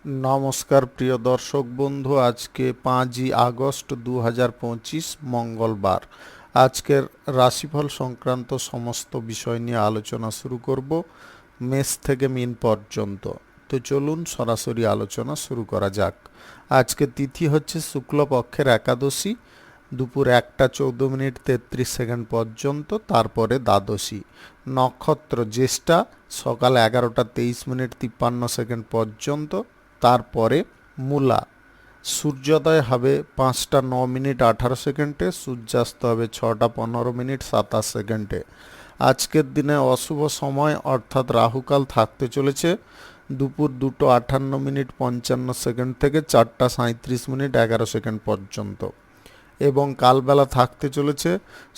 নমস্কার প্রিয় দর্শক বন্ধু, আজকে 5ই আগস্ট 2025 মঙ্গলবার। আজকের রাশিফল সংক্রান্ত সমস্ত বিষয় নিয়ে আলোচনা শুরু করব মেষ থেকে মিন পর্যন্ত। তো চলুন সরাসরি আলোচনা শুরু করা যাক। আজকে তিথি হচ্ছে শুক্লপক্ষের একাদশী, দুপুর 1:14:33 পর্যন্ত, তারপরে দ্বাদশী। নক্ষত্র জ্যেষ্ঠা, সকাল 11:23:53 পর্যন্ত, তারপরে মূলা। সূর্যোদয় হবে 5:09:18, সূর্যাস্ত হবে 6:15:27। আজকের দিনে অশুভ সময় অর্থাৎ রাহুকাল থাকতে চলেছে দুপুর 2:58:55 থেকে 4:37:11 পর্যন্ত, এবং কালবেলা থাকতে চলেছে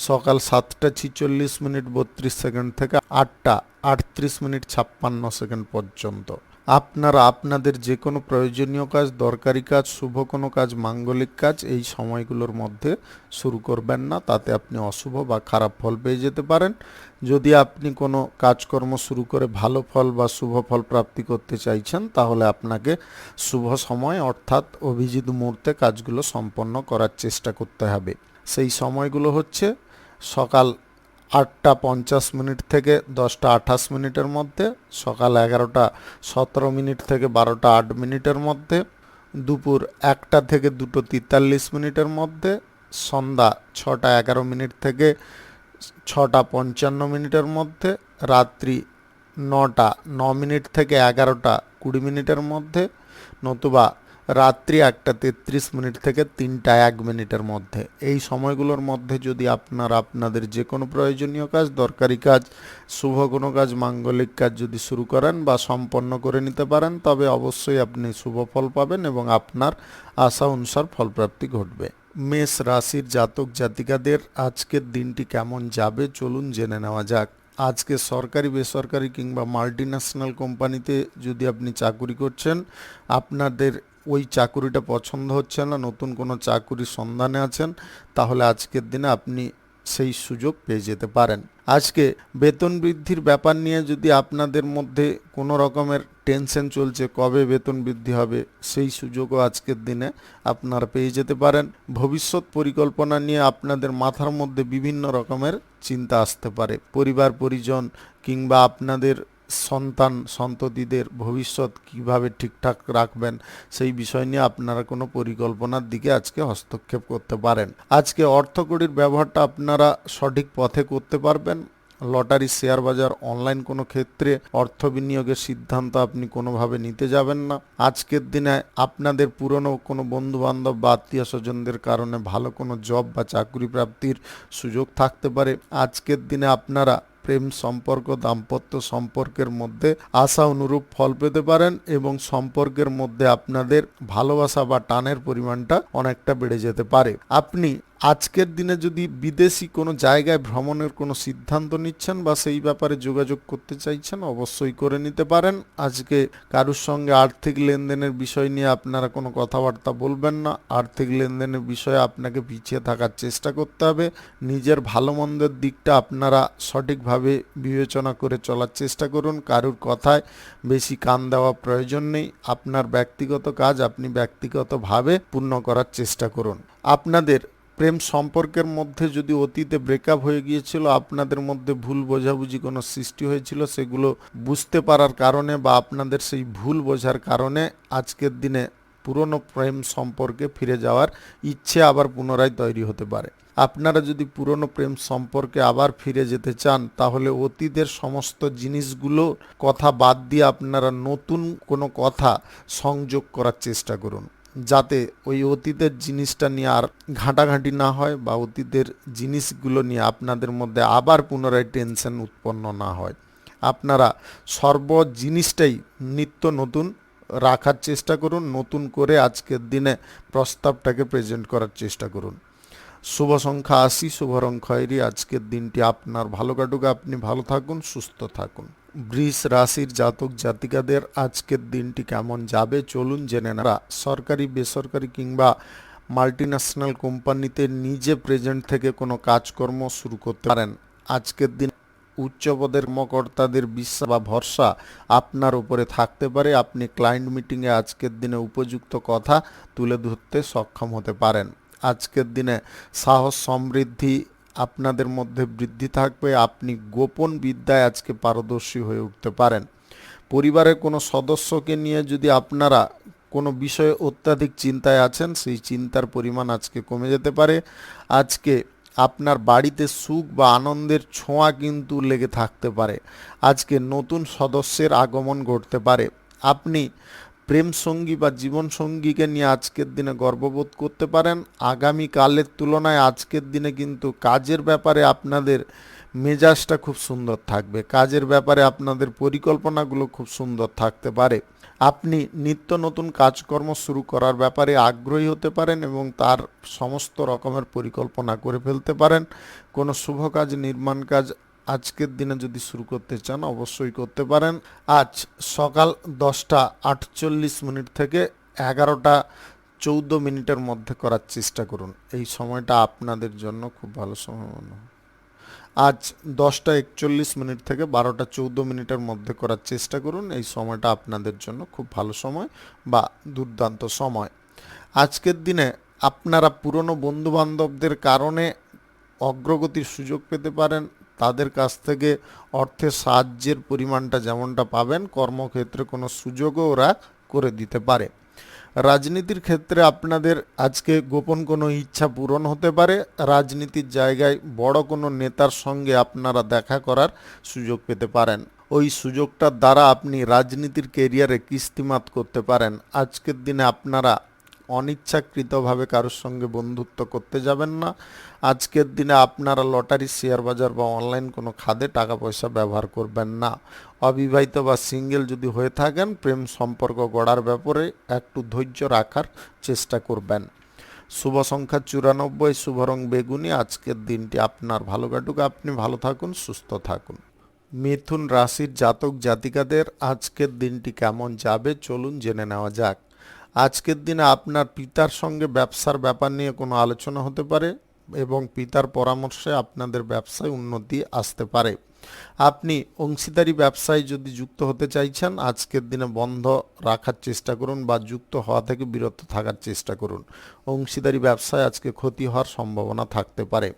সকাল 7:46:32 থেকে 8:38:56 পর্যন্ত। আপনারা আপনাদের যে কোনো প্রয়োজনীয় কাজ, দরকারি কাজ, শুভ কোনো কাজ, মাঙ্গলিক কাজ এই সময়গুলোর মধ্যে শুরু করবেন না, তাতে আপনি অশুভ বা খারাপ ফল পেয়ে যেতে পারেন। যদি আপনি কোনো কাজকর্ম শুরু করে ভালো ফল বা শুভ ফল প্রাপ্তি করতে চাইছেন, তাহলে আপনাকে শুভ সময় অর্থাৎ অভিজিৎ মুহূর্তে কাজগুলো সম্পন্ন করার চেষ্টা করতে হবে। সেই সময়গুলো হচ্ছে সকাল 8:50 থেকে 10:28 মধ্যে, সকাল 11:17 থেকে 12:08 মধ্যে, দুপুর 1টা থেকে 2:43 মধ্যে, সন্ধ্যা 6:11 থেকে 6:55 মধ্যে, রাত্রি 9:09 থেকে 11:20 মধ্যে, নতুবা রাত্রি 1:33 থেকে 3:01 মধ্যে। এই সময়গুলোর মধ্যে যদি আপনারা আপনাদের যে কোনো প্রয়োজনীয় কাজ, দরকারি কাজ, শুভ কোনো কাজ, মাঙ্গলিক কাজ যদি শুরু করেন বা সম্পন্ন করে নিতে পারেন, তবে অবশ্যই আপনি শুভ ফল পাবেন এবং আপনার আশা অনুসার ফলপ্রাপ্তি ঘটবে। মেষ রাশির জাতক জাতিকাদের আজকের দিনটি কেমন যাবে চলুন জেনে নেওয়া যাক। আজকে সরকারি, বেসরকারি কিংবা মাল্টিন্যাশনাল কোম্পানিতে যদি আপনি চাকুরি করছেন, আপনাদের ওই চাকুরিটা পছন্দ হচ্ছে না, নতুন কোনো চাকুরির সন্ধানে আছেন, তাহলে আজকের দিনে আপনি সেই সুযোগ পেয়ে যেতে পারেন। আজকে বেতন বৃদ্ধির ব্যাপার নিয়ে যদি আপনাদের মধ্যে কোনো রকমের টেনশন চলছে কবে বেতন বৃদ্ধি হবে, সেই সুযোগও আজকের দিনে আপনারা পেয়ে যেতে পারেন। ভবিষ্যৎ পরিকল্পনা নিয়ে আপনাদের মাথার মধ্যে বিভিন্ন রকমের চিন্তা আসতে পারে। পরিবার পরিজন কিংবা আপনাদের সন্তান সন্ততিদের ভবিষ্যৎ কিভাবে ঠিকঠাক রাখবেন, সেই বিষয় নিয়ে আপনারা কোনো পরিকল্পনার দিকে আজকে হস্তক্ষেপ করতে পারেন। আজকে অর্থকড়ির ব্যবহারটা আপনারা সঠিক পথে করতে পারবেন। লটারি, শেয়ার বাজার, অনলাইন কোনো ক্ষেত্রে অর্থ বিনিয়োগের সিদ্ধান্ত আপনি কোনোভাবে নিতে যাবেন না। আজকের দিনে আপনাদের পুরনো কোনো বন্ধু বান্ধব বা আত্মীয় স্বজনদের কারণে ভালো কোনো জব বা চাকরি প্রাপ্তির সুযোগ থাকতে পারে। আজকের দিনে আপনারা প্রেম সম্পর্ক, দাম্পত্য সম্পর্কের মধ্যে আশা অনুরূপ ফল পেতে পারেন এবং সম্পর্কের মধ্যে আপনাদের ভালোবাসা বা টানের পরিমাণটা অনেকটা বেড়ে যেতে পারে। আপনি আজকের দিনে যদি বিদেশি কোনো জায়গায় ভ্রমণের কোনো সিদ্ধান্ত নিচ্ছেন বা সেই ব্যাপারে যোগাযোগ করতে চাইছেন, অবশ্যই করে নিতে পারেন। আজকে কারুর সঙ্গে আর্থিক লেনদেনের বিষয় নিয়ে আপনারা কোনো কথাবার্তা বলবেন না। আর্থিক লেনদেনের বিষয়ে আপনাকে পিছিয়ে থাকার চেষ্টা করতে হবে। নিজের ভালো মন্দের দিকটা আপনারা সঠিকভাবে বিবেচনা করে চলার চেষ্টা করুন। কারুর কথায় বেশি কান দেওয়া প্রয়োজন নেই। আপনার ব্যক্তিগত কাজ আপনি ব্যক্তিগতভাবে পূর্ণ করার চেষ্টা করুন। আপনাদের প্রেম সম্পর্কের মধ্যে যদি অতীতে ব্রেকআপ হয়ে গিয়েছিল, আপনাদের মধ্যে ভুল বোঝাবুঝি কোনো সৃষ্টি হয়েছিল, সেগুলো বুঝতে পারার কারণে বা আপনাদের সেই ভুল বোঝার কারণে আজকের দিনে পুরনো প্রেম সম্পর্কে ফিরে যাওয়ার ইচ্ছে আবার পুনরায় তৈরি হতে পারে। আপনারা যদি পুরনো প্রেম সম্পর্কে আবার ফিরে যেতে চান, তাহলে অতীতের সমস্ত জিনিসগুলো কথা বাদ দিয়ে আপনারা নতুন কোনো কথা সংযোগ করার চেষ্টা করুন, যাতে ওই অতীতের জিনিসটা নিয়ে আর ঘাঁটাঘাঁটি না হয় বা অতীতের জিনিসগুলো নিয়ে আপনাদের মধ্যে আবার পুনরায় টেনশন উৎপন্ন না হয়। আপনারা সর্ব জিনিসটাই নিত্য নতুন রাখার চেষ্টা করুন। নতুন করে আজকের দিনে প্রস্তাবটাকে প্রেজেন্ট করার চেষ্টা করুন। শুভ সংখ্যা 80, শুভ রং খয়েরি। আজকের দিনটি আপনার ভালো কাটুক, আপনি ভালো থাকুন, সুস্থ থাকুন। বৃষ রাশির জাতক জাতিকাদের আজকের দিনটি কেমন যাবে চলুন জেনে নেওয়া। সরকারি, বেসরকারি কিংবা মাল্টিন্যাশনাল কোম্পানিতে নিজে প্রেজেন্ট থেকে কোনো কাজকর্ম শুরু করতে পারেন। আজকের দিন উচ্চপদের কর্মকর্তাদের বিশ্বাস বা ভরসা আপনার উপরে থাকতে পারে। আপনি ক্লায়েন্ট মিটিংয়ে আজকের দিনে উপযুক্ত কথা তুলে ধরতে সক্ষম হতে পারেন। আজকের দিনে সাহস সমৃদ্ধি আপনাদের মধ্যে বৃদ্ধি থাকবে। আপনি গোপন বিদ্যায় আজকে পারদর্শী হয়ে উঠতে পারেন। পরিবারের কোনো সদস্যকে নিয়ে যদি আপনারা কোনো বিষয়ে অত্যাধিক চিন্তায় আছেন, সেই চিন্তার পরিমাণ আজকে কমে যেতে পারে। আজকে আপনার বাড়িতে সুখ বা আনন্দের ছোঁয়া কিন্তু লেগে থাকতে পারে। আজকে নতুন সদস্যের আগমন ঘটতে পারে। আপনি প্রেম সঙ্গী বা জীবন সঙ্গীকে নিয়ে আজকের দিনে গর্ববোধ করতে পারেন। আগামীকালের তুলনায় আজকের দিনে কিন্তু কাজের ব্যাপারে আপনাদের মেজাজটা খুব সুন্দর থাকবে। কাজের ব্যাপারে আপনাদের পরিকল্পনাগুলো খুব সুন্দর থাকতে পারে। আপনি নিত্য নতুন কাজকর্ম শুরু করার ব্যাপারে আগ্রহী হতে পারেন এবং তার সমস্ত রকমের পরিকল্পনা করে ফেলতে পারেন। কোনো শুভ কাজ, নির্মাণ কাজ আজকের দিনে যদি শুরু করতে চান অবশ্যই করতে পারেন। আজ সকাল 10:48 থেকে 11:14 মধ্যে করার চেষ্টা করুন। এই সময়টা আপনাদের জন্য খুব ভালো সময় মনে হয়। আজ 10:41 থেকে 12:14 মধ্যে করার চেষ্টা করুন। এই সময়টা আপনাদের জন্য খুব ভালো সময় বা দুর্দান্ত সময়। আজকের দিনে আপনারা পুরনো বন্ধুবান্ধবদের কারণে অগ্রগতির সুযোগ পেতে পারেন। তাদের কাছ থেকে অর্থের সাহায্যের পরিমাণটা যেমনটা পাবেন, কর্মক্ষেত্রে কোনো সুযোগও ওরা করে দিতে পারে। রাজনীতির ক্ষেত্রে আপনাদের আজকে গোপন কোনো ইচ্ছা পূরণ হতে পারে। রাজনীতির জায়গায় বড় কোনো নেতার সঙ্গে আপনারা দেখা করার সুযোগ পেতে পারেন। ওই সুযোগটার দ্বারা আপনি রাজনীতির কেরিয়ারে কিস্তিমাত করতে পারেন। আজকের দিনে আপনারা অনিচ্ছাকৃতভাবে কারোর সঙ্গে বন্ধুত্ব করতে যাবেন না। আজকের দিনে আপনারা লটারি, শেয়ার বাজার বা অনলাইন কোনো খাতে টাকা পয়সা ব্যবহার করবেন না। অবিবাহিত বা সিঙ্গেল যদি হয়ে থাকেন, প্রেম সম্পর্ক গড়ার ব্যাপারে একটু ধৈর্য রাখার চেষ্টা করবেন। শুভ সংখ্যা 94, শুভ রং বেগুনি। আজকের দিনটি আপনার ভালো কাটুক। আপনি ভালো থাকুন, সুস্থ থাকুন। মিথুন রাশির জাতক জাতিকাদের আজকের দিনটি কেমন যাবে চলুন জেনে নেওয়া যাক। আজকের দিনে আপনার পিতার সঙ্গে ব্যবসার ব্যাপার নিয়ে কোনো আলোচনা হতে পারে এবং পিতার পরামর্শে আপনাদের ব্যবসায় উন্নতি আসতে পারে। আপনি অংশীদারি ব্যবসায় যদি যুক্ত হতে চাইছেন, আজকের দিনে বন্ধ রাখার চেষ্টা করুন বা যুক্ত হওয়া থেকে বিরত থাকার চেষ্টা করুন। অংশীদারি ব্যবসায় আজকে ক্ষতি হওয়ার সম্ভাবনা থাকতে পারে।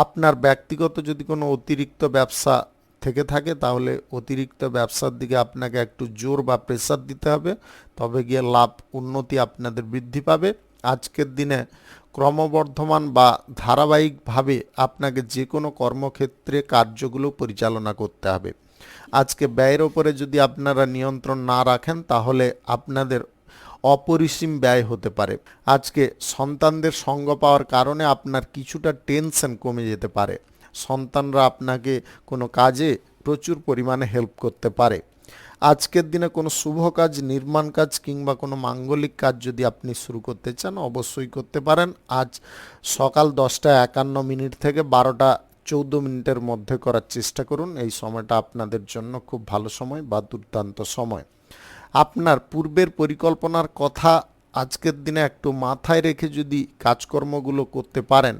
আপনার ব্যক্তিগত যদি কোনো অতিরিক্ত ব্যবসা থেকে থাকে, তাহলে অতিরিক্ত ব্যবসার দিকে আপনাকে একটু জোর বা প্রেসার দিতে হবে, তবে গিয়ে লাভ উন্নতি আপনাদের বৃদ্ধি পাবে। আজকের দিনে ক্রমবর্ধমান বা ধারাবাহিকভাবে আপনাকে যে কোনো কর্মক্ষেত্রে কার্যগুলো পরিচালনা করতে হবে। আজকে ব্যয়ের ওপরে যদি আপনারা নিয়ন্ত্রণ না রাখেন, তাহলে আপনাদের অপরিসীম ব্যয় হতে পারে। আজকে সন্তানদের সঙ্গ পাওয়ার কারণে আপনার কিছুটা টেনশন কমে যেতে পারে। সন্তানরা আপনাকে কোনো কাজে প্রচুর পরিমাণে হেল্প করতে পারে। আজকের দিনে কোনো শুভ কাজ, নির্মাণ কাজ কিংবা কোনো মাঙ্গলিক কাজ যদি আপনি শুরু করতে চান অবশ্যই করতে পারেন। আজ সকাল 10:51 থেকে 12:14 মধ্যে করার চেষ্টা করুন। এই সময়টা আপনাদের জন্য খুব ভালো সময় বা দুর্দান্ত সময়। আপনার পূর্বের পরিকল্পনার কথা আজকের দিনে একটু মাথায় রেখে যদি কাজকর্মগুলো করতে পারেন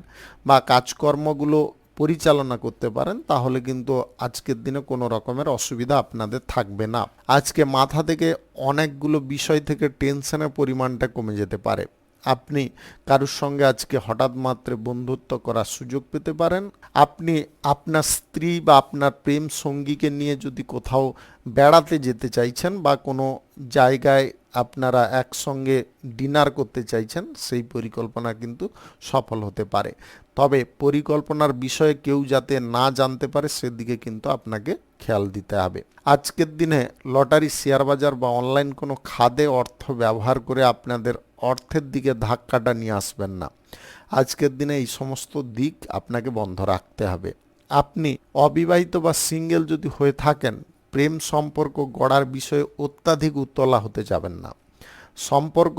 বা কাজকর্মগুলো পরিচালনা করতে পারেন, তাহলে কিন্তু আজকের দিনে কোনো রকমের অসুবিধা আপনাদের থাকবে না। আজকে মাথা থেকে অনেকগুলো বিষয় থেকে টেনশনের পরিমাণটা কমে যেতে পারে। আপনি কারোর সঙ্গে আজকে হঠাৎ মাত্রে বন্ধুত্ব করার সুযোগ পেতে পারেন। আপনি আপনার স্ত্রী বা আপনার প্রেম সঙ্গীকে নিয়ে যদি কোথাও বেড়াতে যেতে চাইছেন বা কোনো জায়গায় আপনারা একসঙ্গে ডিনার করতে চাইছেন, সেই পরিকল্পনা কিন্তু সফল হতে পারে। তবে পরিকল্পনার বিষয়ে কেউ যাতে না জানতে পারে সেদিকে কিন্তু আপনাকে খেয়াল দিতে হবে। আজকের দিনে লটারি, শেয়ার বাজার বা অনলাইন কোনো খাতে অর্থ ব্যবহার করে আপনাদের অর্থের দিকে ধাক্কাটা নিয়ে আসবেন না। আজকের দিনে এই সমস্ত দিক আপনাকে বন্ধ রাখতে হবে। আপনি অবিবাহিত বা সিঙ্গেল যদি হয়ে থাকেন, প্রেম সম্পর্ক গড়ার বিষয়ে অত্যাধিক উতলা হতে যাবেন না। সম্পর্ক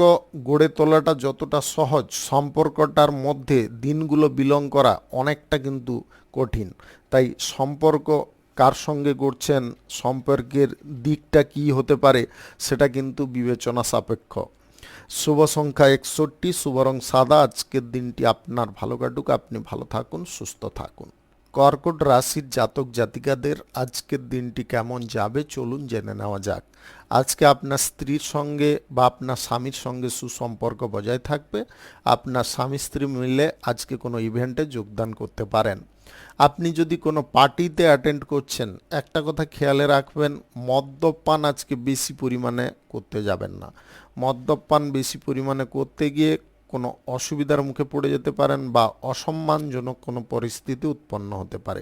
গড়ে তোলাটা যতটা সহজ, সম্পর্কটার মধ্যে দিনগুলো বিলং করা অনেকটা কিন্তু কঠিন। তাই সম্পর্ক কার সঙ্গে গড়ছেন, সম্পর্কের দিকটা কি হতে পারে, সেটা কিন্তু বিবেচনা সাপেক্ষ। শুভ সংখ্যা 61, শুভ রং সাদা। আজকের দিনটি আপনার ভালো কাটুক। আপনি ভালো থাকুন, সুস্থ থাকুন। কর্কট রাশির জাতক জাতিকাদের আজকের দিনটি কেমন যাবে চলুন জেনে নেওয়া যাক। আজকে আপনার স্ত্রীর সঙ্গে বা আপনার স্বামীর সঙ্গে সুসম্পর্ক বজায় থাকবে। আপনার স্বামী স্ত্রী মিলে আজকে কোনো ইভেন্টে যোগদান করতে পারেন। আপনি যদি কোনো পার্টিতে অ্যাটেন্ড করছেন, একটা কথা খেয়ালে রাখবেন, মদ্যপান আজকে বেশি পরিমাণে করতে যাবেন না। মদ্যপান বেশি পরিমাণে করতে গিয়ে কোনো অসুবিধার মুখে পড়ে যেতে পারেন বা অসম্মানজনক কোনো পরিস্থিতি উৎপন্ন হতে পারে।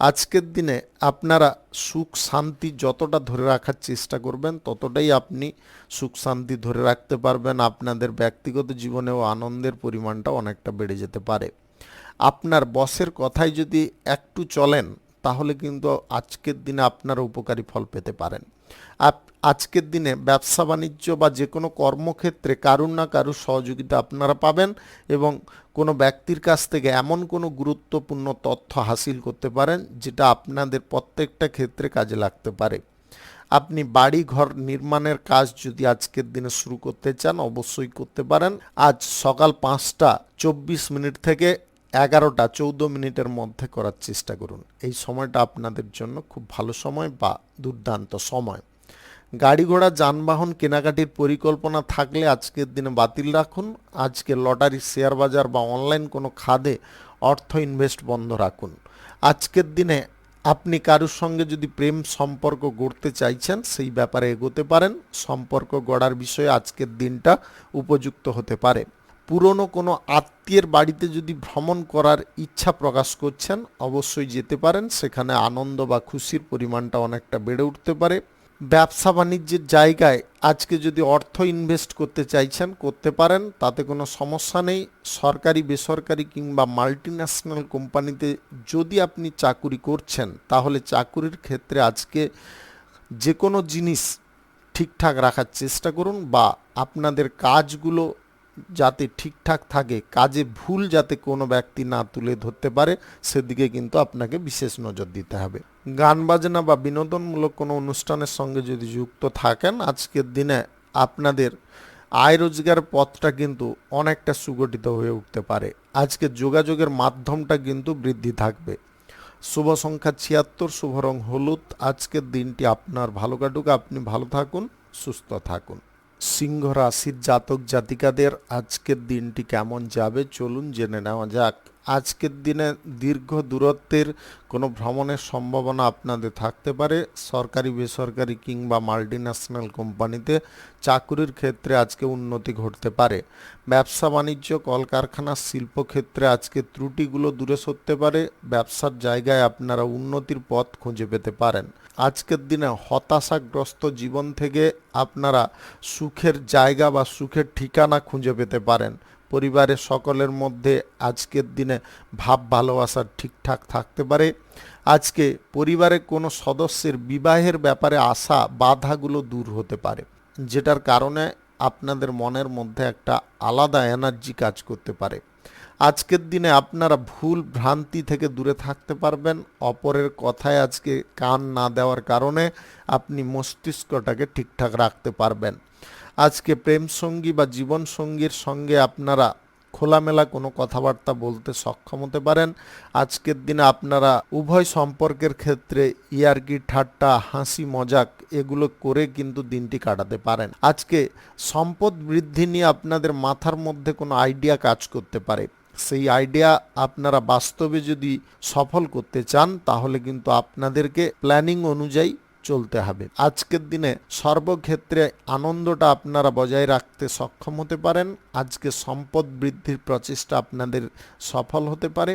আজকের দিনে আপনারা সুখ শান্তি যতটা ধরে রাখার চেষ্টা করবেন ততটাই আপনি সুখ শান্তি ধরে রাখতে পারবেন। আপনাদের ব্যক্তিগত জীবনেও আনন্দের পরিমাণটা অনেকটা বেড়ে যেতে পারে। আপনার বসের কথায় যদি একটু চলেন তাহলে কিন্তু আজকের দিনে আপনারা উপকারী ফল পেতে পারেন। আজকের দিনে ব্যবসা বাণিজ্য বা যে কোনো কর্মক্ষেত্রে কারুর না কারুর সহযোগিতা আপনারা পাবেন এবং কোনো ব্যক্তির কাছ থেকে এমন কোনো গুরুত্বপূর্ণ তথ্য হাসিল করতে পারেন যেটা আপনাদের প্রত্যেকটা ক্ষেত্রে কাজে লাগতে পারে। আপনি বাড়ি ঘর নির্মাণের কাজ যদি আজকের দিনে শুরু করতে চান অবশ্যই করতে পারেন। আজ সকাল 5:24 থেকে 11:14 মধ্যে করার চেষ্টা করুন। এই সময়টা আপনাদের জন্য খুব ভালো সময় বা দুর্দান্ত সময়। গাড়ি ঘোড়া যানবাহন কেনাকাটির পরিকল্পনা থাকলে আজকের দিনে বাতিল রাখুন। আজকে লটারি শেয়ার বাজার বা অনলাইন কোনো খাদে অর্থ ইনভেস্ট বন্ধ রাখুন। আজকের দিনে আপনি কারুর সঙ্গে যদি প্রেম সম্পর্ক গড়তে চাইছেন সেই ব্যাপারে এগোতে পারেন। সম্পর্ক গড়ার বিষয়ে আজকের দিনটা উপযুক্ত হতে পারে। পুরনো কোনো আত্মীয়ের বাড়িতে যদি ভ্রমণ করার ইচ্ছা প্রকাশ করছেন অবশ্যই যেতে পারেন। সেখানে আনন্দ বা খুশির পরিমাণটা অনেকটা বেড়ে উঠতে পারে। ব্যবসা বাণিজ্যের জায়গায় আজকে যদি অর্থ ইনভেস্ট করতে চাইছেন করতে পারেন, তাতে কোনো সমস্যা নেই। সরকারি বেসরকারি কিংবা মাল্টিন্যাশনাল কোম্পানিতে যদি আপনি চাকুরি করছেন তাহলে চাকুরির ক্ষেত্রে আজকে যে কোনো জিনিস ঠিকঠাক রাখার চেষ্টা করুন বা আপনাদের কাজগুলো যাতে ঠিকঠাক থাকে, কাজে ভুল যাতে কোনো ব্যক্তি না তুলে ধরতে পারে সেদিকে কিন্তু আপনাকে বিশেষ নজর দিতে হবে। গান বাজনা বা বিনোদনমূলক কোনো অনুষ্ঠানের সঙ্গে যদি যুক্ত থাকেন আজকের দিনে আপনাদের আয় রোজগার পথটা কিন্তু অনেকটা সুগঠিত হয়ে উঠতে পারে। আজকে যোগাযোগের মাধ্যমটা কিন্তু বৃদ্ধি থাকবে। শুভ সংখ্যা 76, শুভ রং হলুদ। আজকের দিনটি আপনার ভালো কাটুক, আপনি ভালো থাকুন, সুস্থ থাকুন। সিংহ রাশির জাতক জাতিকাদের আজকের দিনটি কেমন যাবে চলুন জেনে নেওয়া যাক। আজকের দিনে দীর্ঘ দূরত্বের কোনো ভ্রমণের সম্ভাবনা আপনাদের থাকতে পারে। সরকারি বেসরকারি কিংবা মাল্টিন্যাশনাল কোম্পানিতে চাকুরির ক্ষেত্রে আজকে উন্নতি ঘটতে পারে। ব্যবসা বাণিজ্য কলকারখানা শিল্পক্ষেত্রে আজকে ত্রুটিগুলো দূরে সরতে পারে। ব্যবসার জায়গায় আপনারা উন্নতির পথ খুঁজে পেতে পারেন। আজকের দিনে হতাশাগ্রস্ত জীবন থেকে আপনারা সুখের জায়গা বা সুখের ঠিকানা খুঁজে পেতে পারেন। পরিবারের সকলের মধ্যে আজকের দিনে ভাব ভালোবাসা ঠিকঠাক থাকতে পারে। আজকে পরিবারের কোনো সদস্যের বিবাহের ব্যাপারে আসা বাধাগুলো দূর হতে পারে, যেটার কারণে আপনাদের মনের মধ্যে একটা আলাদা এনার্জি কাজ করতে পারে। আজকের দিনে আপনারা ভুল ভ্রান্তি থেকে দূরে থাকতে পারবেন। অপরের কথায় আজকে কান না দেওয়ার কারণে আপনি মস্তিষ্কটাকে ঠিকঠাক রাখতে পারবেন। আজকে প্রেম সঙ্গী বা জীবন সঙ্গীর সঙ্গে আপনারা খোলামেলা কোনো কথাবার্তা বলতে সক্ষম হতে পারেন। আজকের দিনে আপনারা উভয় সম্পর্কের ক্ষেত্রে ইয়ার্কি ঠাট্টা হাসি মজাক এগুলো করে কিন্তু দিনটি কাটাতে পারেন। আজকে সম্পদ বৃদ্ধি নিয়ে আপনাদের মাথার মধ্যে কোনো আইডিয়া কাজ করতে পারে। সেই আইডিয়া আপনারা বাস্তবে যদি সফল করতে চান তাহলে কিন্তু আপনাদেরকে প্ল্যানিং অনুযায়ী চলতে হবে। আজকের দিনে সর্বক্ষেত্রে আনন্দটা আপনারা বজায় রাখতে সক্ষম হতে পারেন। আজকে সম্পদ বৃদ্ধির প্রচেষ্টা আপনাদের সফল হতে পারে।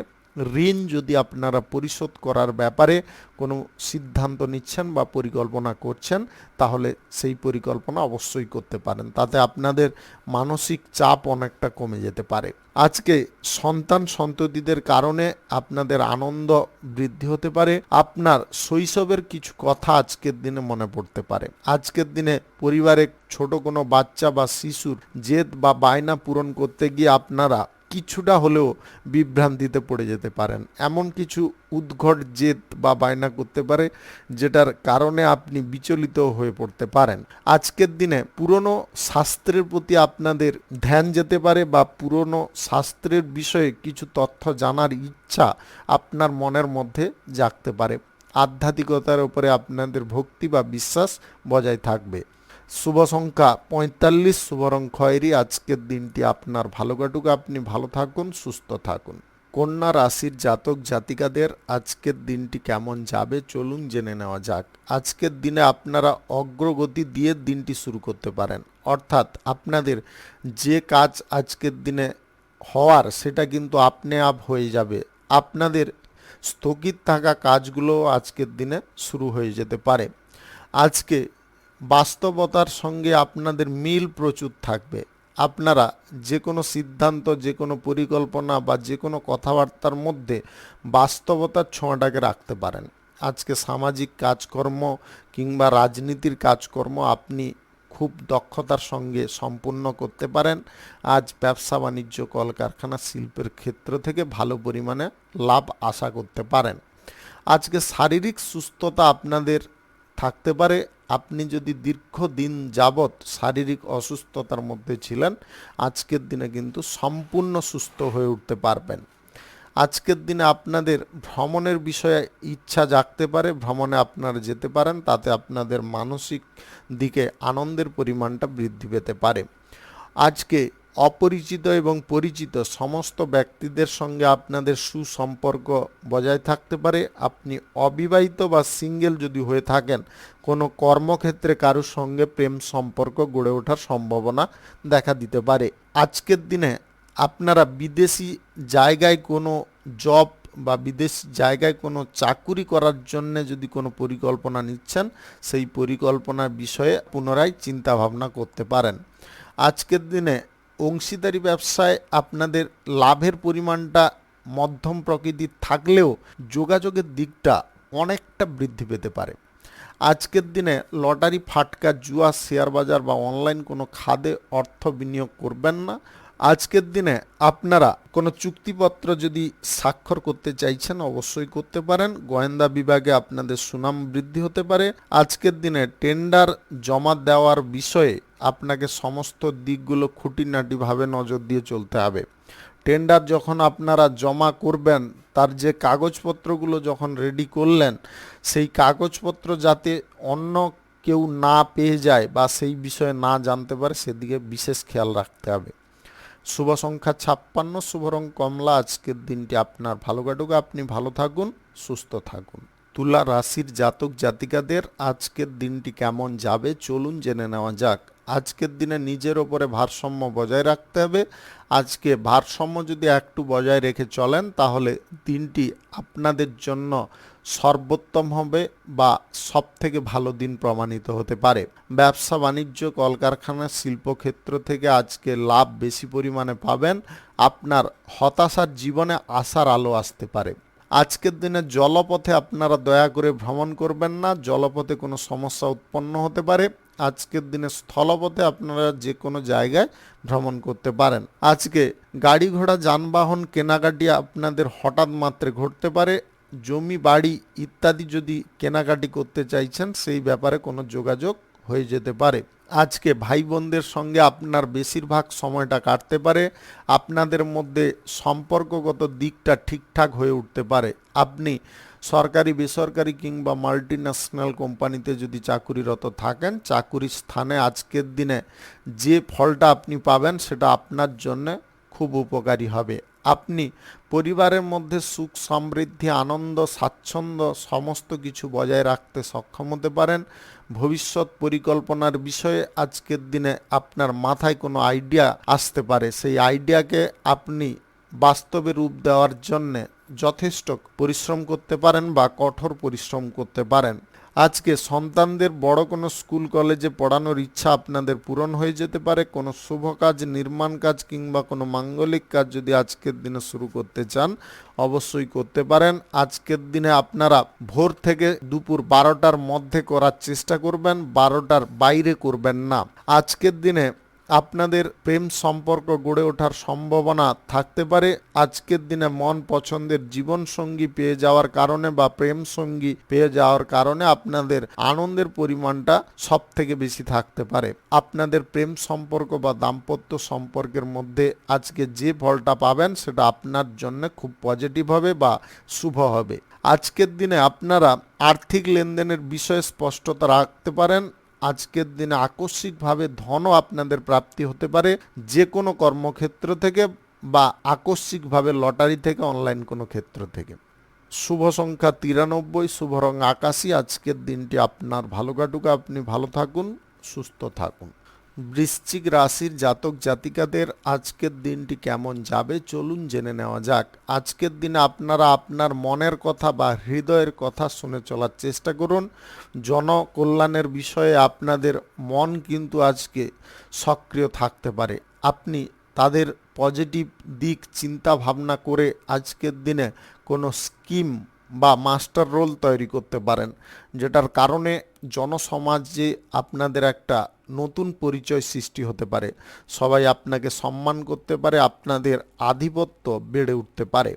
ঋণ যদি আপনারা পরিশোধ করার ব্যাপারে কোনো সিদ্ধান্ত নিচ্ছেন বা পরিকল্পনা করছেন তাহলে সেই পরিকল্পনা অবশ্যই করতে পারেন, তাতে আপনাদের মানসিক চাপ অনেকটা কমে যেতে পারে। আজকে সন্তান সন্ততিদের কারণে আপনাদের আনন্দ বৃদ্ধি হতে পারে। আপনার শৈশবের কিছু কথা আজকের দিনে মনে পড়তে পারে। আজকের দিনে পরিবারে ছোট কোনো বাচ্চা বা শিশুর জেদ বা বায়না পূরণ করতে গিয়ে আপনারা কিছুটা হলেও বিভ্রান্তিতে পড়ে যেতে পারেন। এমন কিছু উদ্ভট জেদ বা বায়না করতে পারে যেটার কারণে আপনি বিচলিত হয়ে পড়তে পারেন। আজকের দিনে পুরনো শাস্ত্রের প্রতি আপনাদের ধ্যান যেতে পারে বা পুরনো শাস্ত্রের বিষয়ে কিছু তথ্য জানার ইচ্ছা আপনার মনের মধ্যে জাগতে পারে। আধ্যাত্মিকতার উপরে আপনাদের ভক্তি বা বিশ্বাস বজায় থাকবে। শুভ সংখ্যা ৪৫, শুভ রং খয়েরি। আজকের দিনটি আপনার ভালো কাটুক, আপনি ভালো থাকুন, সুস্থ থাকুন। কন্যা রাশির জাতক জাতিকাদের আজকের দিনটি কেমন যাবে চলুন জেনে নেওয়া যাক। আজকের দিনে আপনারা অগ্রগতি দিয়ে দিনটি শুরু করতে পারেন, অর্থাৎ আপনাদের যে কাজ আজকের দিনে হওয়ার সেটা কিন্তু আপনি আপ হয়ে যাবে। আপনাদের স্থগিত থাকা কাজগুলো আজকের দিনে শুরু হয়ে যেতে পারে। আজকে বাস্তবতার সঙ্গে আপনাদের মিল প্রচুর থাকবে। আপনারা যে কোনো সিদ্ধান্ত, যে কোনো পরিকল্পনা বা যে কোনো কথাবার্তার মধ্যে বাস্তবতার ছোঁয়াটাকে রাখতে পারেন। আজকে সামাজিক কাজকর্ম কিংবা রাজনীতির কাজকর্ম আপনি খুব দক্ষতার সঙ্গে সম্পূর্ণ করতে পারেন। আজ ব্যবসা বাণিজ্য, কলকারখানা, শিল্পের ক্ষেত্র থেকে ভালো পরিমাণে লাভ আশা করতে পারেন। আজকে শারীরিক সুস্থতা আপনাদের থাকতে পারে। আপনি যদি দীর্ঘদিন যাবৎ শারীরিক অসুস্থতার মধ্যে ছিলেন, আজকের দিনে কিন্তু সম্পূর্ণ সুস্থ হয়ে উঠতে পারবেন। আজকের দিনে আপনাদের ভ্রমণের বিষয়ে ইচ্ছা জাগতে পারে, ভ্রমণে আপনারা যেতে পারেন, তাতে আপনাদের মানসিক দিকে আনন্দের পরিমাণটা বৃদ্ধি পেতে পারে। আজকে অপরিচিত এবং পরিচিত সমস্ত ব্যক্তিদের সঙ্গে আপনাদের সুসম্পর্ক বজায় থাকতে পারে। আপনি অবিবাহিত বা সিঙ্গেল যদি হয়ে থাকেন, কোনো কর্মক্ষেত্রে কারোর সঙ্গে প্রেম সম্পর্ক গড়ে ওঠার সম্ভাবনা দেখা দিতে পারে। আজকের দিনে আপনারা বিদেশি জায়গায় কোনো জব বা বিদেশ জায়গায় কোনো চাকুরি করার জন্য যদি কোনো পরিকল্পনা নিচ্ছেন, সেই পরিকল্পনার বিষয়ে পুনরায় চিন্তা ভাবনা করতে পারেন। আজকের দিনে অংশীদারি ব্যবসায় আপনাদের লাভের পরিমাণটা মধ্যম প্রকৃতির থাকলেও যোগাযোগের দিকটা অনেকটা বৃদ্ধি পেতে পারে। আজকের দিনে লটারি, ফাটকা, জুয়া, শেয়ার বাজার বা অনলাইন কোনো খাদে অর্থ বিনিয়োগ করবেন না। আজকের দিনে আপনারা কোনো চুক্তিপত্র যদি স্বাক্ষর করতে চাইছেন অবশ্যই করতে পারেন। গোয়েন্দা বিভাগে আপনাদের সুনাম বৃদ্ধি হতে পারে। আজকের দিনে টেন্ডার জমা দেওয়ার বিষয়ে আপনাকে সমস্ত দিকগুলো খুঁটিনাটিভাবে নজর দিয়ে চলতে হবে। টেন্ডার যখন আপনারা জমা করবেন, তার যে কাগজপত্রগুলো যখন রেডি করলেন, সেই কাগজপত্র যাতে অন্য কেউ না পেয়ে যায় বা সেই বিষয়ে না জানতে পারে, সেদিকে বিশেষ খেয়াল রাখতে হবে। শুভ সংখ্যা 56, শুভ রং কমলা। আজকের দিনটি আপনার ভালো কাটুক, আপনি ভালো থাকুন, সুস্থ থাকুন। তুলা রাশির জাতক জাতিকাদের আজকের দিনটি কেমন যাবে চলুন জেনে নেওয়া যাক। আজকের দিনে নিজের ওপরে ভারসাম্য বজায় রাখতে হবে। আজকে ভারসাম্য যদি একটু বজায় রেখে চলেন, তাহলে দিনটি আপনাদের জন্য সর্বোত্তম হবে বা সব থেকে ভালো দিন প্রমাণিত হতে পারে। ব্যবসা বাণিজ্য, কলকারখানা, শিল্পক্ষেত্র থেকে আজকে লাভ বেশি পরিমাণে পাবেন। আপনার হতাশার জীবনে আশার আলো আসতে পারে। আজকের দিনে জলপথে আপনারা দয়া করে ভ্রমণ করবেন না, জলপথে কোনো সমস্যা উৎপন্ন হতে পারে। আজকের দিনে স্থলপথে আপনারা যে কোনো জায়গায় ভ্রমণ করতে পারেন। আজকে গাড়ি ঘোড়া, যানবাহন কেনাকাটি আপনাদের হঠাৎ মাত্রে ঘটতে পারে। জমি, বাড়ি ইত্যাদি যদি কেনাকাটি করতে চাইছেন, সেই ব্যাপারে কোনো যোগাযোগ হয়ে যেতে পারে। আজকে ভাই বোনদের সঙ্গে আপনার বেশিরভাগ সময়টা কাটতে পারে। আপনাদের মধ্যে সম্পর্কগত দিকটা ঠিকঠাক হয়ে উঠতে পারে। আপনি সরকারি, বেসরকারি কিংবা মাল্টিন্যাশনাল কোম্পানিতে যদি চাকুরিরত থাকেন, চাকুরির স্থানে আজকের দিনে যে ফলটা আপনি পাবেন সেটা আপনার জন্য খুব উপকারী হবে। আপনি পরিবারের মধ্যে সুখ, সমৃদ্ধি, আনন্দ, স্বাচ্ছন্দ্য সমস্ত কিছু বজায় রাখতে সক্ষম হতে পারেন। ভবিষ্যৎ পরিকল্পনার বিষয়ে আজকের দিনে আপনার মাথায় কোনো আইডিয়া আসতে পারে। সেই আইডিয়াকে আপনি বাস্তবে রূপ দেওয়ার জন্যে যথেষ্ট পরিশ্রম করতে পারেন বা কঠোর পরিশ্রম করতে পারেন। আজকে সন্তানদের বড় কোনো স্কুল কলেজে পড়ানোর ইচ্ছা আপনাদের পূরণ হয়ে যেতে পারে। কোনো শুভ কাজ, নির্মাণ কাজ কিংবা কোনো মাঙ্গলিক কাজ যদি আজকের দিনে শুরু করতে চান অবশ্যই করতে পারেন। আজকের দিনে আপনারা ভোর থেকে দুপুর 12টার মধ্যে করার চেষ্টা করবেন, 12টার বাইরে করবেন না। আজকের দিনে আপনাদের প্রেম সম্পর্ক গড়ে ওঠার সম্ভাবনা থাকতে পারে। আজকের দিনে মন পছন্দের জীবনসঙ্গী পেয়ে যাওয়ার কারণে বা প্রেম সঙ্গী পেয়ে যাওয়ার কারণে আপনাদের আনন্দের পরিমাণটা সব থেকে বেশি থাকতে পারে। আপনাদের প্রেম সম্পর্ক বা দাম্পত্য সম্পর্কের মধ্যে আজকে যে ফলটা পাবেন সেটা আপনার জন্য খুব পজিটিভ হবে বা শুভ হবে। আজকের দিনে আপনারা আর্থিক লেনদেনের বিষয়ে স্পষ্টতা রাখতে পারেন। আজকের দিনে আকস্মিকভাবে ধনও আপনাদের প্রাপ্তি হতে পারে, যে কোনো কর্মক্ষেত্র থেকে বা আকস্মিকভাবে লটারি থেকে, অনলাইন কোনো ক্ষেত্র থেকে। শুভ সংখ্যা 93, শুভ রং আকাশী। আজকের দিনটি আপনার ভালো কাটুক, আপনি ভালো থাকুন, সুস্থ থাকুন। বৃশ্চিক রাশির জাতক জাতিকাদের আজকের দিনটি কেমন যাবে চলুন জেনে নেওয়া যাক। আজকের দিনে আপনারা আপনার মনের কথা বা হৃদয়ের কথা শুনে চলার চেষ্টা করুন। জনকল্যাণের বিষয়ে আপনাদের মন কিন্তু আজকে সক্রিয় থাকতে পারে। আপনি তাদের পজিটিভ দিক চিন্তা ভাবনা করে আজকের দিনে কোনো স্কিম বা মাস্টার রোল তৈরি করতে পারেন, যেটার কারণে জনসমাজে আপনাদের একটা নতুন পরিচয় সৃষ্টি হতে পারে। সবাই আপনাকে সম্মান করতে পারে, আপনাদের আধিপত্য বেড়ে উঠতে পারে।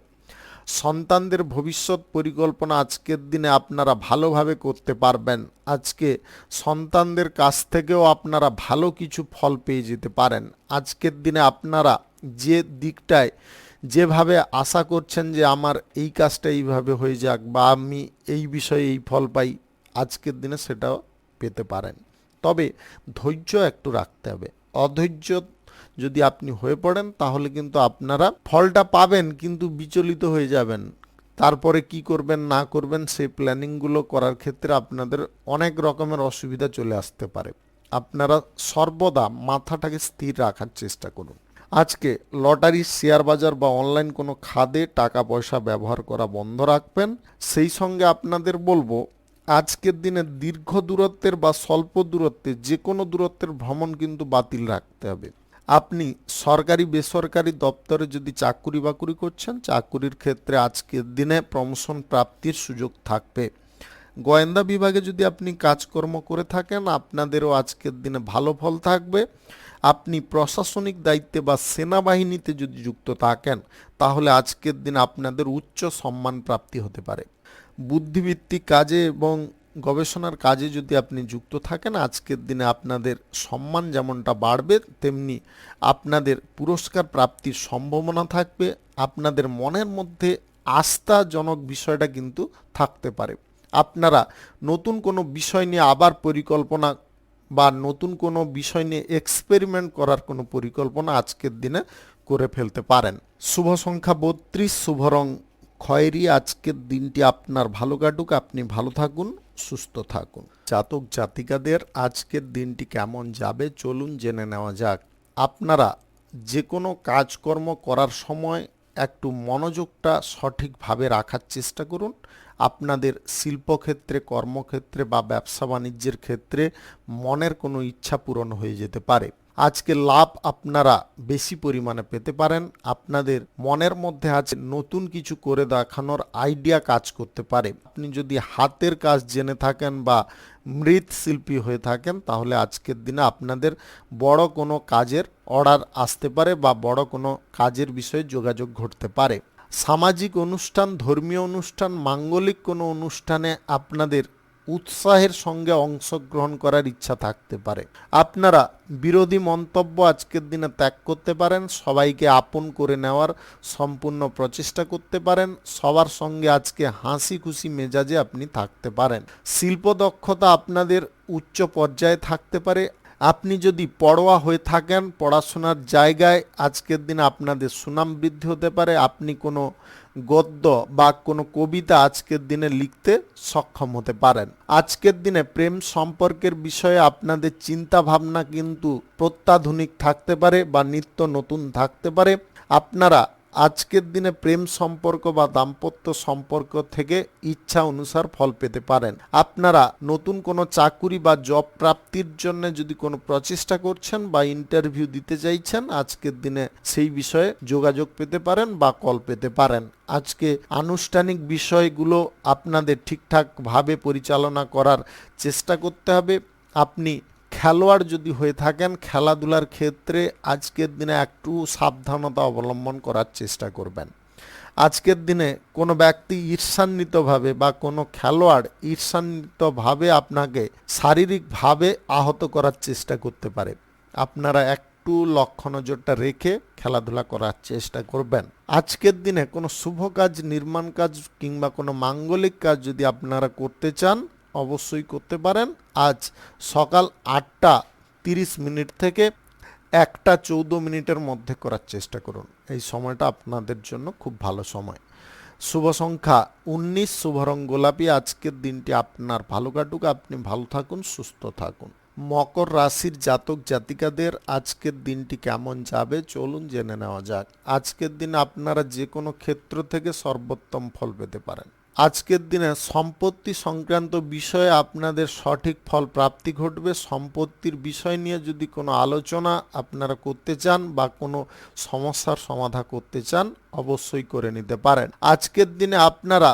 সন্তানদের ভবিষ্যৎ পরিকল্পনা আজকের দিনে আপনারা ভালোভাবে করতে পারবেন। আজকে সন্তানদের কাছ থেকেও আপনারা ভালো কিছু ফল পেয়ে যেতে পারেন। আজকের দিনে আপনারা যে দিকটায় যেভাবে আশা করছেন যে আমার এই কাজটা এইভাবে হয়ে যাক বা আমি এই বিষয়ে এই ফল পাই, আজকের দিনে সেটাও পেতে পারেন। তবে ধৈর্য একটু রাখতে হবে। অধৈর্য যদি আপনি হয়ে পড়েন তাহলে কিন্তু আপনারা ফলটা পাবেন কিন্তু বিচলিত হয়ে যাবেন। তারপরে কি করবেন না করবেন সেই প্ল্যানিংগুলো করার ক্ষেত্রে আপনাদের অনেক রকমের অসুবিধা চলে আসতে পারে। আপনারা সর্বদা মাথাটাকে স্থির রাখার চেষ্টা করুন। আজকে লটারি, শেয়ার বাজার বা অনলাইন কোনো খাদে টাকা পয়সা ব্যবহার করা বন্ধ রাখবেন। সেই সঙ্গে আপনাদের বলবো আজকের দিনে দীর্ঘ দূরত্বের বা স্বল্প দূরত্বে যে কোনো দূরত্বের ভ্রমণ কিন্তু বাতিল রাখতে হবে। আপনি সরকারি বেসরকারি দপ্তরে যদি চাকুরি বাকুরি করছেন, চাকুরির ক্ষেত্রে আজকের দিনে প্রমোশন প্রাপ্তির সুযোগ থাকবে। গোয়েন্দা বিভাগে যদি আপনি কাজকর্ম করে থাকেন আপনাদেরও আজকের দিনে ভালো ফল থাকবে। আপনি প্রশাসনিক দায়িত্বে বা সেনাবাহিনীতে যদি যুক্ত থাকেন তাহলে আজকের দিনে আপনাদের উচ্চ সম্মান প্রাপ্তি হতে পারে। বুদ্ধিভিত্তিক কাজে এবং গবেষণার কাজে যদি আপনি যুক্ত থাকেন আজকের দিনে আপনাদের সম্মান যেমনটা বাড়বে তেমনি আপনাদের পুরস্কার প্রাপ্তির সম্ভাবনা থাকবে। আপনাদের মনের মধ্যে আস্থাজনক বিষয়টা কিন্তু থাকতে পারে। আপনারা নতুন কোনো বিষয় নিয়ে আবার পরিকল্পনা বা নতুন কোনো বিষয় নিয়ে এক্সপেরিমেন্ট করার কোনো পরিকল্পনা আজকের দিনে করে ফেলতে পারেন। শুভ সংখ্যা 32, শুভ রং খয়েরি। আজকের দিনটি আপনার ভালো কাটুক, আপনি ভালো থাকুন, সুস্থ থাকুন। জাতক জাতিকাদের আজকের দিনটি কেমন যাবে চলুন জেনে নেওয়া যাক। আপনারা যে কোনো কাজকর্ম করার সময় একটু মনোযোগটা সঠিকভাবে রাখার চেষ্টা করুন। আপনাদের শিল্পক্ষেত্রে, কর্মক্ষেত্রে বা ব্যবসা বাণিজ্যের ক্ষেত্রে মনের কোনো ইচ্ছা পূরণ হয়ে যেতে পারে। আজকে লাভ আপনারা বেশি পরিমাণে পেতে পারেন। আপনাদের মনের মধ্যে আজ নতুন কিছু করে দেখানোর আইডিয়া কাজ করতে পারে। আপনি যদি হাতের কাজ জেনে থাকেন বা মৃৎশিল্পী হয়ে থাকেন তাহলে আজকের দিনে আপনাদের বড় কোনো কাজের অর্ডার আসতে পারে বা বড় কোনো কাজের বিষয়ে যোগাযোগ ঘটতে পারে। সামাজিক অনুষ্ঠান, ধর্মীয় অনুষ্ঠান, মাঙ্গলিক কোনো অনুষ্ঠানে আপনাদের উৎসাহের সঙ্গে অংশগ্রহণ করার ইচ্ছা থাকতে পারে। আপনারা বিরোধী মন্তব্য আজকের দিনে ত্যাগ করতে পারেন। সবাইকে আপন করে নেওয়ার সম্পূর্ণ প্রচেষ্টা করতে পারেন। সবার সঙ্গে আজকে হাসি খুশি মেজাজে আপনি থাকতে পারেন। শিল্প দক্ষতা আপনাদের উচ্চ পর্যায়ে থাকতে পারে। আপনি যদি পড়ুয়া হয়ে থাকেন পড়াশোনার জায়গায় আজকের দিনে আপনাদের সুনাম বৃদ্ধি হতে পারে। আপনি কোনো গদ্য বা কোনো কবিতা আজকের দিনে লিখতে সক্ষম হতে পারেন। আজকের দিনে প্রেম সম্পর্কের বিষয়ে আপনাদের চিন্তা ভাবনা কিন্তু প্রত্যাধুনিক থাকতে পারে বা নিত্য নতুন থাকতে পারে। আপনারা আজকের দিনে প্রেম সম্পর্ক বা দাম্পত্য সম্পর্ক থেকে ইচ্ছা অনুসার ফল পেতে পারেন। আপনারা নতুন কোনো চাকুরি বা জব প্রাপ্তির জন্য যদি কোনো প্রচেষ্টা করছেন বা ইন্টারভিউ দিতে চাইছেন আজকের দিনে সেই বিষয়ে যোগাযোগ পেতে পারেন বা কল পেতে পারেন। আজকে আনুষ্ঠানিক বিষয়গুলো আপনাদের ঠিকঠাকভাবে পরিচালনা করার চেষ্টা করতে হবে। আপনি খেলোয়াড় যদি হয়ে থাকেন, খেলাধুলার ক্ষেত্রে আজকের দিনে একটু সাবধানতা অবলম্বন করার চেষ্টা করবেন। আজকের দিনে কোনো ব্যক্তি ঈর্ষান্বিতভাবে বা কোনো খেলোয়াড় ঈর্ষান্বিতভাবে আপনাকে শারীরিকভাবে আহত করার চেষ্টা করতে পারে। আপনারা একটু লক্ষ্য নজরটা রেখে খেলাধুলা করার চেষ্টা করবেন। আজকের দিনে কোনো শুভ কাজ, নির্মাণ কাজ কিংবা কোনো মাঙ্গলিক কাজ যদি আপনারা করতে চান অবশ্যই করতে পারেন। আজ সকাল 8টা 30 মিনিট থেকে 1টা 14 মিনিটের মধ্যে করার চেষ্টা করুন। এই সময়টা আপনাদের জন্য খুব ভালো সময়। শুভ সংখ্যা 19, শুভ রং গোলাপি। আজকের দিনটি আপনার ভালো কাটুক, আপনি ভালো থাকুন, সুস্থ থাকুন। মকর রাশির জাতক জাতিকাদের আজকের দিনটি কেমন যাবে চলুন জেনে নেওয়া যাক। আজকের দিনে আপনারা যে কোনো ক্ষেত্র থেকে সর্বোত্তম ফল পেতে পারেন। আজকের দিনে সম্পত্তি সংক্রান্ত বিষয়ে আপনাদের সঠিক ফল প্রাপ্তি ঘটবে। সম্পত্তির বিষয় নিয়ে যদি কোনো আলোচনা আপনারা করতে চান বা কোনো সমস্যার সমাধান করতে চান অবশ্যই করে নিতে পারেন। আজকের দিনে আপনারা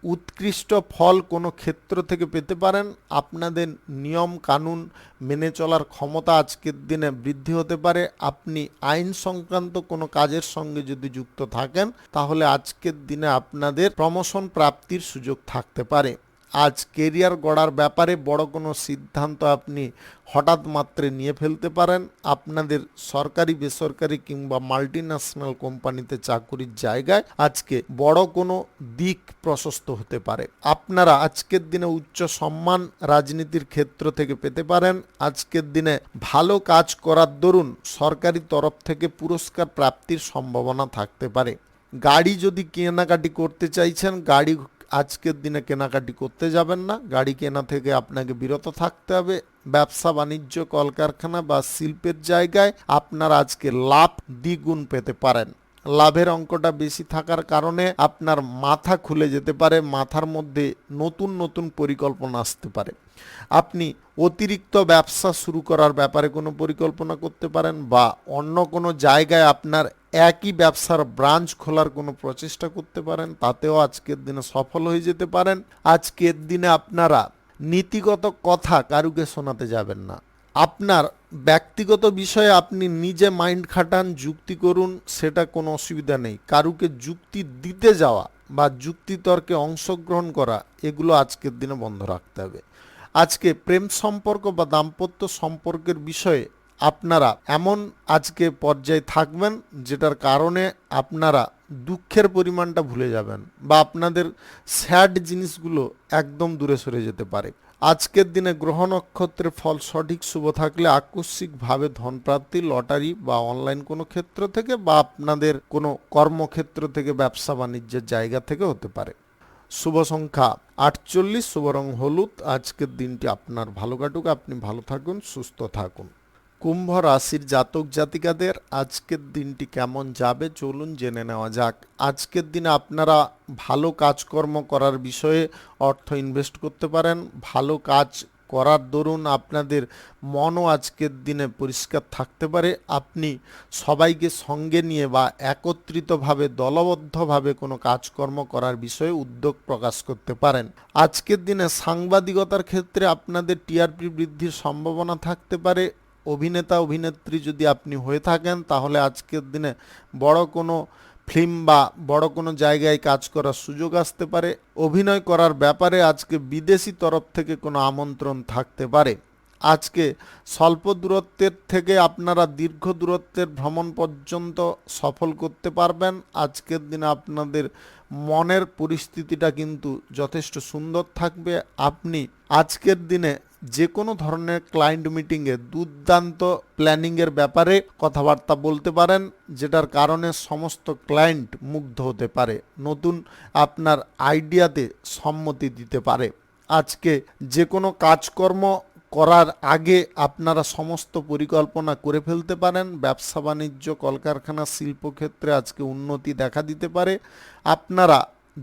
উৎকৃষ্ট ফল কোনো ক্ষেত্র থেকে পেতে পারেন। আপনাদের নিয়ম কানুন মেনে চলার ক্ষমতা আজকের দিনে বৃদ্ধি হতে পারে। আপনি আইন সংক্রান্ত কোনো কাজের সঙ্গে যদি যুক্ত থাকেন তাহলে আজকের দিনে আপনাদের প্রমোশন প্রাপ্তির সুযোগ থাকতে পারে। আজ কেরিয়ার গড়ার ব্যাপারে বড় কোনো সিদ্ধান্ত আপনি হঠাৎ মাত্রে নিয়ে ফেলতে পারেন। আপনাদের সরকারি, বেসরকারি কিংবা মাল্টিন্যাশনাল কোম্পানিতে চাকুরির জায়গায় আজকে বড় কোনো দিক প্রশস্ত হতে পারে। আপনারা আজকের দিনে উচ্চ সম্মান রাজনীতির ক্ষেত্র থেকে পেতে পারেন। আজকের দিনে ভালো কাজ করার দরুন সরকারি তরফ থেকে পুরস্কার প্রাপ্তির সম্ভাবনা থাকতে পারে। গাড়ি যদি কেনাকাটি করতে চাইছেন, গাড়ি আজকের দিনে কেনাকাটি করতে যাবেন না। গাড়ি কেনা থেকে আপনাকে বিরত থাকতে হবে। ব্যবসা বাণিজ্য, কলকারখানা বা শিল্পের জায়গায় আপনারা আজকে লাভ দ্বিগুণ পেতে পারেন। লাভের অঙ্কটা বেশি থাকার কারণে আপনার মাথা খুলে যেতে পারে, মাথার মধ্যে নতুন নতুন পরিকল্পনা আসতে পারে। আপনি অতিরিক্ত ব্যবসা শুরু করার ব্যাপারে কোনো পরিকল্পনা করতে পারেন বা অন্য কোনো জায়গায় আপনার একই ব্যবসার ব্রাঞ্চ খোলার কোনো প্রচেষ্টা করতে পারেন। তাতেও আজকের দিনে সফল হয়ে যেতে পারেন। আজকের দিনে আপনারা নীতিগত কথা কারুকে শোনাতে যাবেন না। আপনার ব্যক্তিগত বিষয়ে আপনি নিজে মাইন্ড খাটান, যুক্তি করুন, সেটা কোনো অসুবিধা নেই। কারুকে যুক্তি দিতে যাওয়া বা যুক্তিতর্কে অংশগ্রহণ করা এগুলো আজকের দিনে বন্ধ রাখতে হবে। আজকে প্রেম সম্পর্ক বা দাম্পত্য সম্পর্কের বিষয়ে আপনারা এমন আজকে পর্যায়ে থাকবেন যেটার কারণে আপনারা দুঃখের পরিমাণটা ভুলে যাবেন বা আপনাদের স্যাড জিনিসগুলো একদম দূরে সরে যেতে পারে। আজকের দিনে গ্রহ নক্ষত্রের ফল সঠিক শুভ থাকলে আকস্মিকভাবে ধনপ্রাপ্তি, লটারি বা অনলাইন কোনো ক্ষেত্র থেকে বা আপনাদের কোনো কর্মক্ষেত্র থেকে, ব্যবসা বাণিজ্যের জায়গা থেকে হতে পারে। শুভ সংখ্যা 48, শুভ রং হলুদ। আজকের দিনটি আপনার ভালো কাটুক, আপনি ভালো থাকুন, সুস্থ থাকুন। কুম্ভ রাশির জাতক জাতিকাদের আজকের দিনটি কেমন যাবে চলুন জেনে নেওয়া যাক। আজকের দিনে আপনারা ভালো কাজকর্ম করার বিষয়ে অর্থ ইনভেস্ট করতে পারেন। ভালো কাজ করার দরুন আপনাদের মনও আজকের দিনে পরিষ্কার থাকতে পারে। আপনি সবাইকে সঙ্গে নিয়ে বা একত্রিতভাবে দলবদ্ধভাবে কোনো কাজকর্ম করার বিষয়ে উদ্যোগ প্রকাশ করতে পারেন। আজকের দিনে সাংবাদিকতার ক্ষেত্রে আপনাদের টিআরপি বৃদ্ধির সম্ভাবনা থাকতে পারে। অভিনেতা অভিনেত্রী যদি আপনি হয়ে থাকেন তাহলে আজকের দিনে বড় কোনো ফিল্ম বা বড় কোনো জায়গায় কাজ করার সুযোগ আসতে পারে। অভিনয় করার ব্যাপারে আজকে বিদেশি তরফ থেকে কোনো আমন্ত্রণ থাকতে পারে। আজকে স্বল্প দূরত্বের থেকে আপনারা দীর্ঘ দূরত্বের ভ্রমণ পর্যন্ত সফল করতে পারবেন। আজকের দিনে আপনাদের মনের পরিস্থিতিটা কিন্তু যথেষ্ট সুন্দর থাকবে। আপনি আজকের দিনে যে কোনো ধরনের ক্লায়েন্ট মিটিংয়ে দুর্দান্ত প্ল্যানিংয়ের ব্যাপারে কথাবার্তা বলতে পারেন, যেটার কারণে সমস্ত ক্লায়েন্ট মুগ্ধ হতে পারে, নতুন আপনার আইডিয়াতে সম্মতি দিতে পারে। আজকে যে কোনো কাজকর্ম করার আগে আপনারা সমস্ত পরিকল্পনা করে ফেলতে পারেন। ব্যবসা বাণিজ্য, কলকারখানা, শিল্পক্ষেত্রে আজকে উন্নতি দেখা দিতে পারে। আপনারা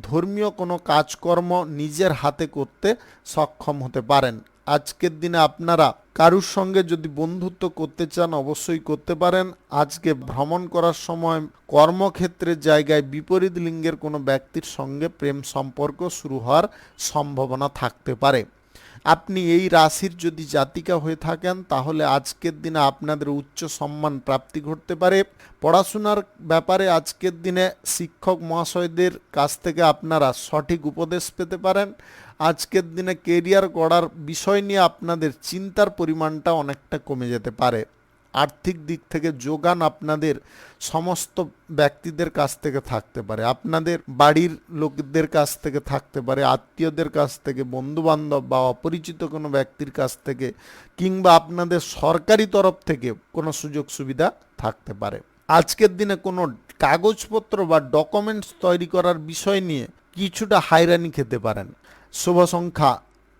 ধর্মীয় কোনো কাজকর্ম নিজের হাতে করতে সক্ষম হতে পারেন। আজকের দিনে আপনারা কারুর সঙ্গে যদি বন্ধুত্ব করতে চান অবশ্যই করতে পারেন। আজকে ভ্রমণ করার সময় কর্মক্ষেত্রের জায়গায় বিপরীত লিঙ্গের কোনো ব্যক্তির সঙ্গে প্রেম সম্পর্ক শুরু হওয়ার সম্ভাবনা থাকতে পারে। আপনি এই রাশির যদি জাতিকা হয়ে থাকেন তাহলে আজকের দিনে আপনাদের উচ্চ সম্মান প্রাপ্তি ঘটতে পারে। পড়াশোনার ব্যাপারে আজকের দিনে শিক্ষক মহাশয়দের কাছ থেকে আপনারা সঠিক উপদেশ পেতে পারেন। আজকের দিনে কেরিয়ার গড়ার বিষয় নিয়ে আপনাদের চিন্তার পরিমাণটা অনেকটা কমে যেতে পারে। আর্থিক দিক থেকে যোগান আপনাদের সমস্ত ব্যক্তিদের কাছ থেকে থাকতে পারে, আপনাদের বাড়ির লোকদের কাছ থেকে থাকতে পারে, আত্মীয়দের কাছ থেকে, বন্ধুবান্ধব বা অপরিচিত কোনো ব্যক্তির কাছ থেকে, কিংবা আপনাদের সরকারি তরফ থেকে কোনো সুযোগ সুবিধা থাকতে পারে। আজকের দিনে কোনো কাগজপত্র বা ডকুমেন্টস তৈরি করার বিষয় নিয়ে কিছুটা হাইরানি খেতে পারেন। শুভ সংখ্যা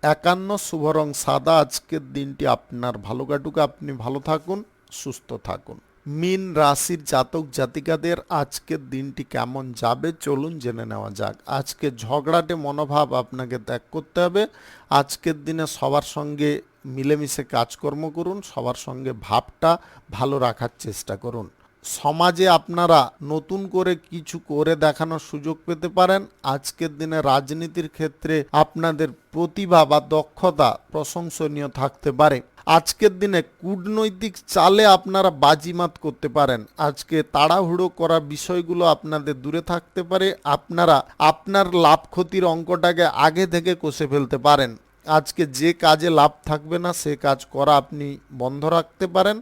51, শুভ রং সাদা। আজকের দিনটি আপনার ভালো কাটুক, আপনি ভালো থাকুন, সুস্থ থাকুন। মীন রাশির জাতক জাতিকাদের আজকের দিনটি কেমন যাবে চলুন জেনে নেওয়া যাক। আজকে ঝগড়াটে মনোভাব আপনাকে ত্যাগ করতে হবে। আজকের দিনে সবার সঙ্গে মিলেমিশে কাজকর্ম করুন, সবার সঙ্গে ভাবটা ভালো রাখার চেষ্টা করুন। সমাজে আপনারা নতুন করে কিছু করে দেখানোর সুযোগ পেতে পারেন। আজকের দিনে রাজনীতির ক্ষেত্রে আপনাদের প্রতিভা বা দক্ষতা প্রশংসনীয় থাকতে পারে। আজকের দিনে কূটনৈতিক চালে আপনারা বাজিমাত করতে পারেন। আজকে তাড়াহুড়ো করা বিষয়গুলো আপনাদের দূরে থাকতে পারে। আপনারা আপনার লাভ ক্ষতির অঙ্কটাকে আগে থেকে কষে ফেলতে পারেন। আজকে যে কাজে লাভ থাকবে না সে কাজ করা আপনি বন্ধ রাখতে পারেন।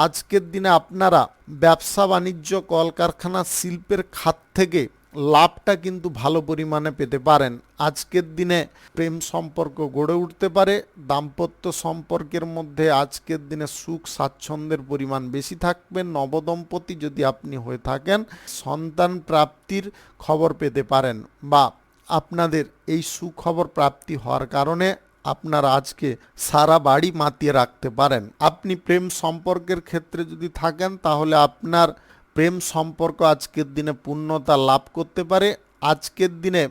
আজকের দিনে আপনারা ব্যবসা বাণিজ্য, কলকারখানা, শিল্পের খাত থেকে লাভটা কিন্তু ভালো পরিমাণে পেতে পারেন। আজকের দিনে প্রেম সম্পর্ক গড়ে উঠতে পারে। দাম্পত্য সম্পর্কের মধ্যে আজকের দিনে সুখ স্বাচ্ছন্দ্যের পরিমাণ বেশি থাকবে। নবদম্পতি যদি আপনি হয়ে থাকেন সন্তান প্রাপ্তির খবর পেতে পারেন, বা আপনাদের এই সুখবর প্রাপ্তি হওয়ার কারণে আপনারা আজকে সারা বাড়ি মাতিয়ে রাখতে পারেন। আপনি প্রেম সম্পর্কের ক্ষেত্রে যদি থাকেন তাহলে আপনার প্রেম সম্পর্ক আজকের দিনে পূর্ণতা লাভ করতে পারে। আজকের দিনে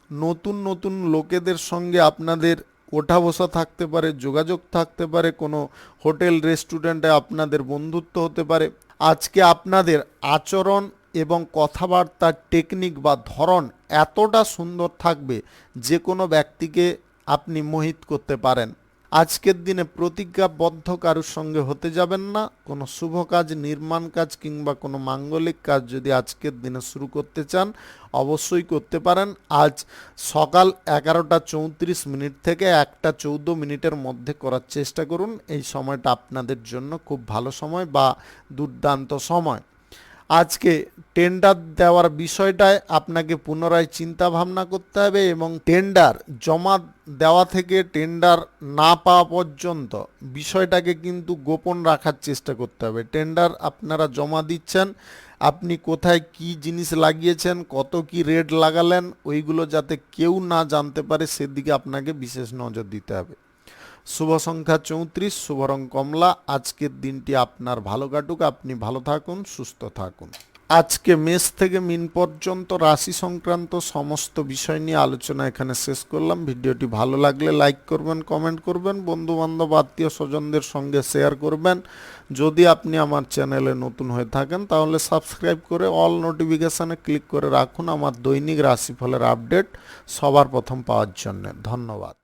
নতুন নতুন লোকেদের সঙ্গে আপনাদের ওঠা বসা থাকতে পারে, যোগাযোগ থাকতে পারে, কোনো হোটেল রেস্টুরেন্টে আপনাদের বন্ধুত্ব হতে পারে। আজকে আপনাদের আচরণ এবং কথাবার্তার টেকনিক বা ধরন এতটা সুন্দর থাকবে যে কোনো ব্যক্তিকে আপনি মোহিত করতে পারেন। আজকের দিনে প্রতিজ্ঞাবদ্ধ কারোর সঙ্গে হতে যাবেন না। কোনো শুভ কাজ, নির্মাণ কাজ কিংবা কোনো মাঙ্গলিক কাজ যদি আজকের দিনে শুরু করতে চান অবশ্যই করতে পারেন। আজ সকাল 11:34 থেকে 1:14 মধ্যে করার চেষ্টা করুন। এই সময়টা আপনাদের জন্য খুব ভালো সময় বা দুর্দান্ত সময়। আজকে টেন্ডার দেওয়ার বিষয়টায় আপনাকে পুনরায় চিন্তা ভাবনা করতে হবে এবং টেন্ডার জমা দেওয়া থেকে টেন্ডার না পাওয়া পর্যন্ত বিষয়টাকে কিন্তু গোপন রাখার চেষ্টা করতে হবে। টেন্ডার আপনারা জমা দিচ্ছেন, আপনি কোথায় কি জিনিস লাগিয়েছেন, কত কি রেট লাগালেন, ওইগুলো যাতে কেউ না জানতে পারে সেদিকে আপনাকে বিশেষ নজর দিতে হবে। শুভ সংখ্যা 34, শুভ রং কমলা। আজকের দিনটি আপনার ভালো কাটুক, আপনি ভালো থাকুন, সুস্থ থাকুন। আজকে মেষ থেকে মিন পর্যন্ত রাশি সংক্রান্ত সমস্ত বিষয় নিয়ে আলোচনা এখানে শেষ করলাম। ভিডিওটি ভালো লাগলে লাইক করবেন, কমেন্ট করবেন, বন্ধু বান্ধব আত্মীয় স্বজনদের সঙ্গে শেয়ার করবেন। যদি আপনি আমার চ্যানেলে নতুন হয়ে থাকেন তাহলে সাবস্ক্রাইব করে অল নোটিফিকেশানে ক্লিক করে রাখুন আমার দৈনিক রাশিফলের আপডেট সবার প্রথম পাওয়ার জন্য। ধন্যবাদ।